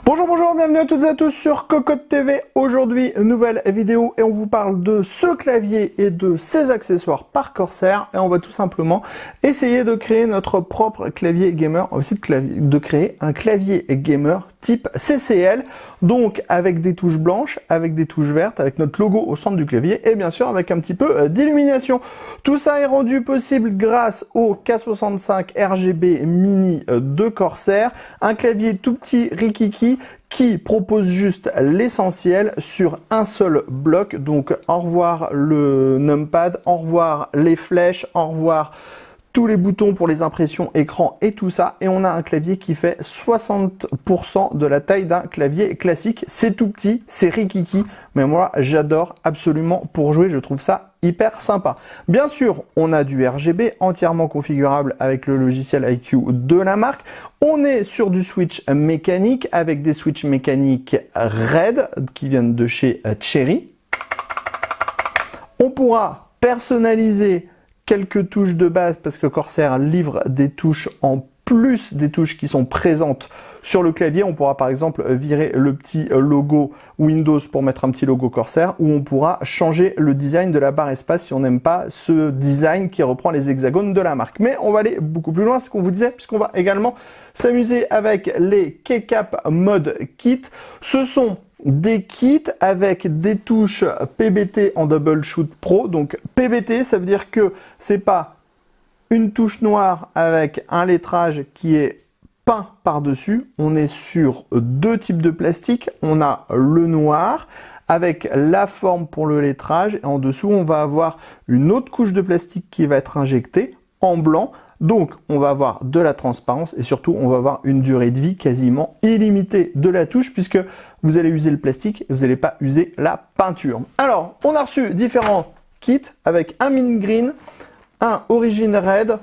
Bonjour, bonjour, bienvenue à toutes et à tous sur Cocotte TV. Aujourd'hui, nouvelle vidéo et on vous parle de ce clavier et de ses accessoires par Corsair. Et on va tout simplement essayer de créer notre propre clavier gamer. On va essayer de créer un clavier gamer type CCL. Donc avec des touches blanches, avec des touches vertes, avec notre logo au centre du clavier et bien sûr avec un petit peu d'illumination. Tout ça est rendu possible grâce au K65 RGB Mini de Corsair. Un clavier tout petit rikiki qui propose juste l'essentiel sur un seul bloc. Donc au revoir le numpad, au revoir les flèches, au revoir tous les boutons pour les impressions écran et tout ça. Et on a un clavier qui fait 60% de la taille d'un clavier classique. C'est tout petit, c'est rikiki, mais moi j'adore absolument pour jouer, je trouve ça hyper sympa. Bien sûr, on a du RGB entièrement configurable avec le logiciel iCUE de la marque. On est sur du switch mécanique avec des switches mécaniques RED qui viennent de chez Cherry. On pourra personnaliser quelques touches de base parce que Corsair livre des touches en plus des touches qui sont présentes sur le clavier. On pourra par exemple virer le petit logo Windows pour mettre un petit logo Corsair, ou on pourra changer le design de la barre espace si on n'aime pas ce design qui reprend les hexagones de la marque. Mais on va aller beaucoup plus loin, c'est ce qu'on vous disait, puisqu'on va également s'amuser avec les Keycap Mode Kit. Ce sont des kits avec des touches PBT en Double Shoot Pro. Donc PBT, ça veut dire que c'est pas une touche noire avec un lettrage qui est peint par-dessus. On est sur deux types de plastique. On a le noir avec la forme pour le lettrage. Et en dessous, on va avoir une autre couche de plastique qui va être injectée en blanc. Donc, on va avoir de la transparence et surtout, on va avoir une durée de vie quasiment illimitée de la touche puisque vous allez user le plastique et vous n'allez pas user la peinture. Alors, on a reçu différents kits avec un Mint Green, un Origin Red,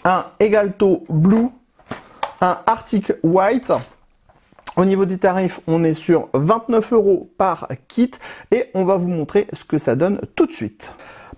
un Egalto Blue, un Arctic White. Au niveau des tarifs, on est sur 29 € par kit et on va vous montrer ce que ça donne tout de suite.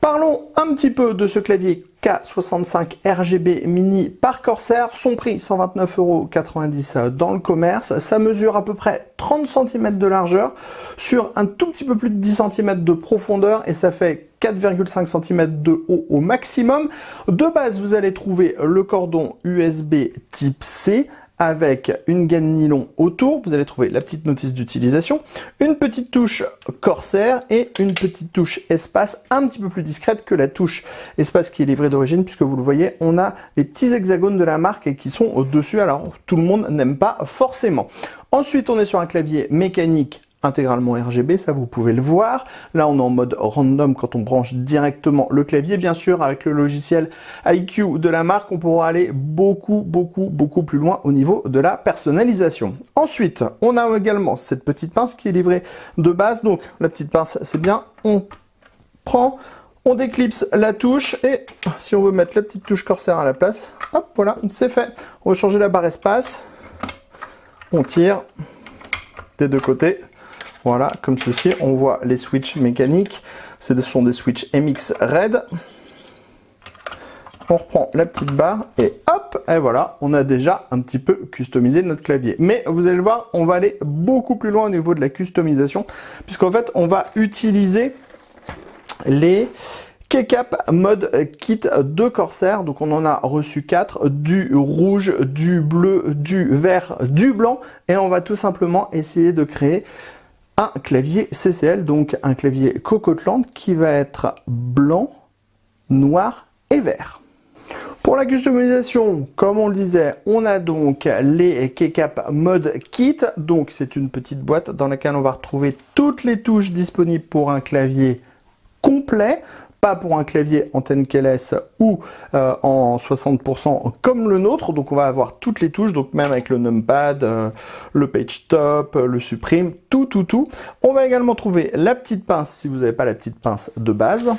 Parlons un petit peu de ce clavier K65 RGB Mini par Corsair. Son prix 129,90 € dans le commerce. Ça mesure à peu près 30 cm de largeur sur un tout petit peu plus de 10 cm de profondeur et ça fait 4,5 cm de haut au maximum. De base, vous allez trouver le cordon USB type C avec une gaine nylon autour. Vous allez trouver la petite notice d'utilisation, une petite touche Corsair et une petite touche espace un petit peu plus discrète que la touche espace qui est livrée d'origine, puisque vous le voyez, on a les petits hexagones de la marque et qui sont au-dessus. Alors, tout le monde n'aime pas forcément. Ensuite, on est sur un clavier mécanique intégralement RGB, ça vous pouvez le voir. Là, on est en mode random quand on branche directement le clavier. Bien sûr, avec le logiciel iCUE de la marque, on pourra aller beaucoup plus loin au niveau de la personnalisation. Ensuite, on a également cette petite pince qui est livrée de base. Donc, la petite pince, c'est bien. On prend, on déclipse la touche et si on veut mettre la petite touche Corsair à la place, hop, voilà, c'est fait. On va changer la barre espace. On tire des deux côtés. Voilà, comme ceci, on voit les switches mécaniques. Ce sont des switches MX Red. On reprend la petite barre et hop, et voilà, on a déjà un petit peu customisé notre clavier. Mais vous allez le voir, on va aller beaucoup plus loin au niveau de la customisation, puisqu'en fait, on va utiliser les Keycap Mode Kit de Corsair. Donc on en a reçu 4, du rouge, du bleu, du vert, du blanc. Et on va tout simplement essayer de créer un clavier CCL, donc un clavier Cocotland qui va être blanc, noir et vert. Pour la customisation, comme on le disait, on a donc les Keycap Mode Kit. Donc c'est une petite boîte dans laquelle on va retrouver toutes les touches disponibles pour un clavier complet. Pas pour un clavier antenne KLS ou en 60% comme le nôtre. Donc on va avoir toutes les touches, donc même avec le numpad, le page top, le supprime, tout. On va également trouver la petite pince si vous n'avez pas la petite pince de base.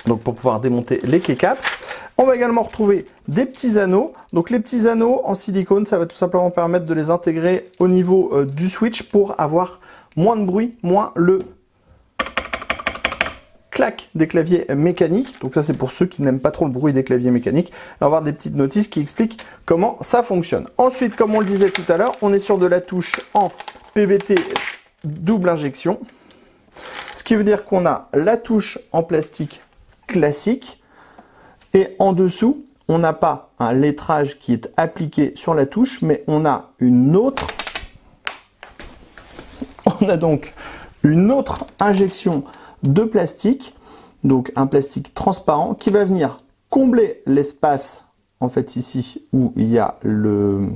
Donc pour pouvoir démonter les keycaps. On va également retrouver des petits anneaux. Donc les petits anneaux en silicone, ça va tout simplement permettre de les intégrer au niveau du switch pour avoir moins de bruit, moins le claque des claviers mécaniques. Donc ça, c'est pour ceux qui n'aiment pas trop le bruit des claviers mécaniques. On va avoir des petites notices qui expliquent comment ça fonctionne. Ensuite, comme on le disait tout à l'heure, on est sur de la touche en PBT double injection. Ce qui veut dire qu'on a la touche en plastique classique et en dessous, on n'a pas un lettrage qui est appliqué sur la touche, mais on a une autre. On a donc une autre injection de plastique, donc un plastique transparent qui va venir combler l'espace en fait ici où il y a le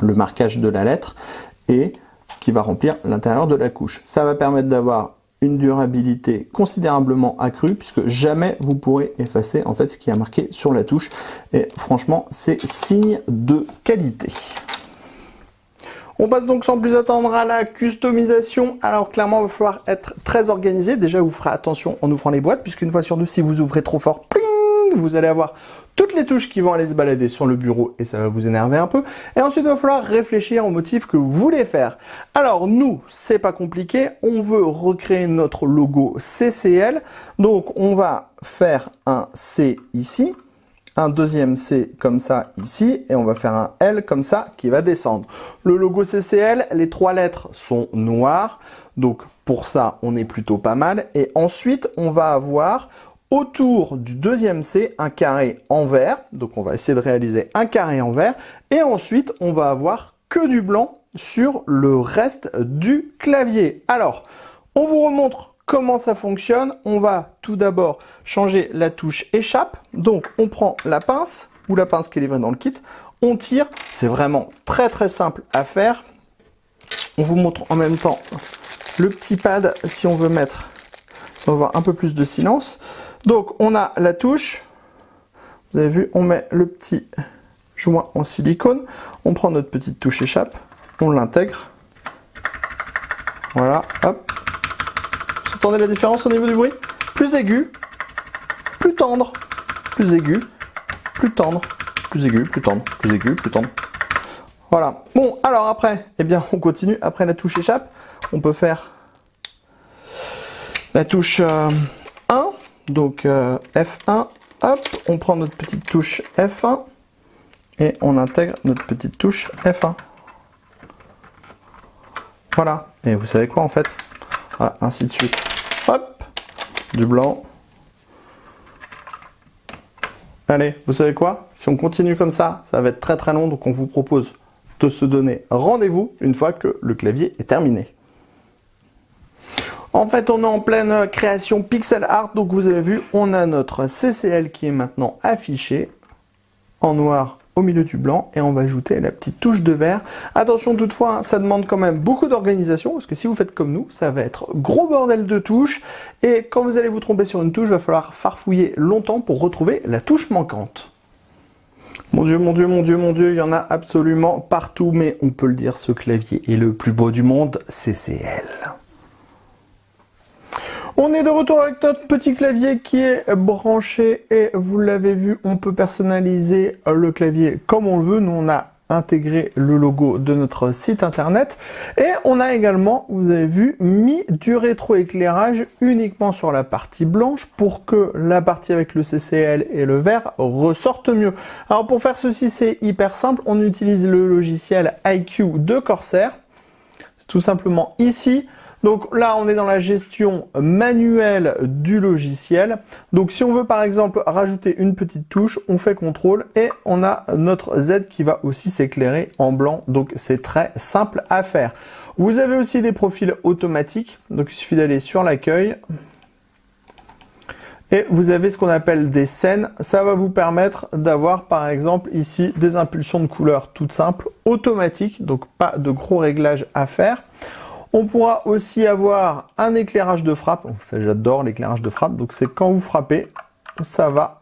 marquage de la lettre et qui va remplir l'intérieur de la couche. Ça va permettre d'avoir une durabilité considérablement accrue puisque jamais vous pourrez effacer en fait ce qui est marqué sur la touche et franchement c'est signe de qualité. On passe donc sans plus attendre à la customisation. Alors clairement il va falloir être très organisé. Déjà vous ferez attention en ouvrant les boîtes puisqu'une fois sur deux si vous ouvrez trop fort, pling, vous allez avoir toutes les touches qui vont aller se balader sur le bureau et ça va vous énerver un peu. Et ensuite, il va falloir réfléchir au motif que vous voulez faire. Alors nous, c'est pas compliqué. On veut recréer notre logo CCL. Donc on va faire un C ici, un deuxième C comme ça ici, et on va faire un L comme ça qui va descendre. Le logo CCL, les 3 lettres sont noires. Donc pour ça, on est plutôt pas mal. Et ensuite, on va avoir autour du deuxième C, un carré en vert. Donc on va essayer de réaliser un carré en vert. Et ensuite, on va avoir que du blanc sur le reste du clavier. Alors, on vous remontre comment ça fonctionne. On va tout d'abord changer la touche échappe. Donc on prend la pince, ou la pince qui est livrée dans le kit. On tire. C'est vraiment très très simple à faire. On vous montre en même temps le petit pad si on veut mettre, si on veut avoir un peu plus de silence. Donc on a la touche, vous avez vu, on met le petit joint en silicone, on prend notre petite touche échappe, on l'intègre, voilà, hop. Vous entendez la différence au niveau du bruit? Plus aigu, plus tendre, plus aigu, plus tendre, plus aigu, plus tendre, plus aigu, plus tendre. Voilà. Bon, alors après, eh bien on continue, après la touche échappe, on peut faire la touche 1. Donc F1, hop, on prend notre petite touche F1 et on intègre notre petite touche F1. Voilà, et vous savez quoi en fait? Voilà, ainsi de suite. Hop, du blanc. Allez, vous savez quoi? Si on continue comme ça va être très très long, donc on vous propose de se donner rendez-vous une fois que le clavier est terminé. En fait, on est en pleine création pixel art, donc vous avez vu, on a notre CCL qui est maintenant affiché en noir au milieu du blanc et on va ajouter la petite touche de vert. Attention toutefois, ça demande quand même beaucoup d'organisation parce que si vous faites comme nous, ça va être gros bordel de touches et quand vous allez vous tromper sur une touche, il va falloir farfouiller longtemps pour retrouver la touche manquante. Mon Dieu, mon Dieu, mon Dieu, mon Dieu, il y en a absolument partout, mais on peut le dire, ce clavier est le plus beau du monde, CCL. On est de retour avec notre petit clavier qui est branché et vous l'avez vu, on peut personnaliser le clavier comme on le veut. Nous, on a intégré le logo de notre site internet et on a également, vous avez vu, mis du rétroéclairage uniquement sur la partie blanche pour que la partie avec le CCL et le vert ressorte mieux. Alors pour faire ceci, c'est hyper simple. On utilise le logiciel iCue de Corsair. C'est tout simplement ici. Donc là, on est dans la gestion manuelle du logiciel. Donc si on veut par exemple rajouter une petite touche, on fait CTRL et on a notre Z qui va aussi s'éclairer en blanc. Donc c'est très simple à faire. Vous avez aussi des profils automatiques. Donc il suffit d'aller sur l'accueil. Et vous avez ce qu'on appelle des scènes. Ça va vous permettre d'avoir par exemple ici des impulsions de couleurs toutes simples, automatiques. Donc pas de gros réglages à faire. On pourra aussi avoir un éclairage de frappe. Ça, j'adore l'éclairage de frappe. Donc, c'est quand vous frappez, ça va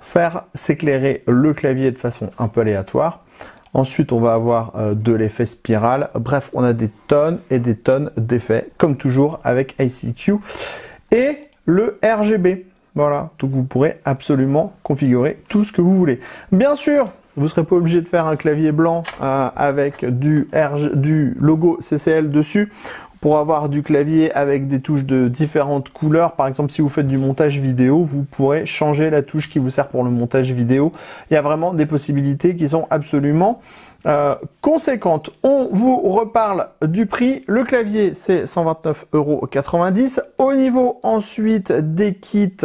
faire s'éclairer le clavier de façon un peu aléatoire. Ensuite, on va avoir de l'effet spirale. Bref, on a des tonnes et des tonnes d'effets, comme toujours avec ICQ. Et le RGB. Voilà, donc vous pourrez absolument configurer tout ce que vous voulez. Bien sûr, vous ne serez pas obligé de faire un clavier blanc avec du logo CCL dessus. pour avoir du clavier avec des touches de différentes couleurs. Par exemple, si vous faites du montage vidéo, vous pourrez changer la touche qui vous sert pour le montage vidéo. Il y a vraiment des possibilités qui sont absolument conséquentes. On vous reparle du prix. Le clavier, c'est 129,90 €. Au niveau ensuite des kits,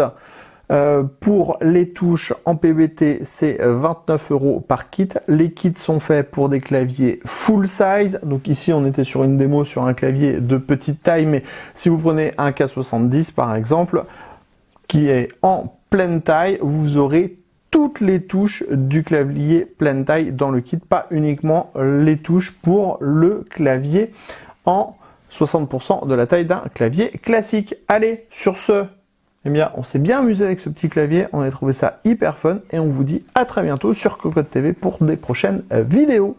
pour les touches en PBT, c'est 29 € par kit. Les kits sont faits pour des claviers full size. Donc ici, on était sur une démo sur un clavier de petite taille, mais si vous prenez un K70 par exemple, qui est en pleine taille, vous aurez toutes les touches du clavier pleine taille dans le kit, pas uniquement les touches pour le clavier en 60% de la taille d'un clavier classique. Allez, sur ce, eh bien, on s'est bien amusé avec ce petit clavier, on a trouvé ça hyper fun et on vous dit à très bientôt sur Cocotte TV pour des prochaines vidéos.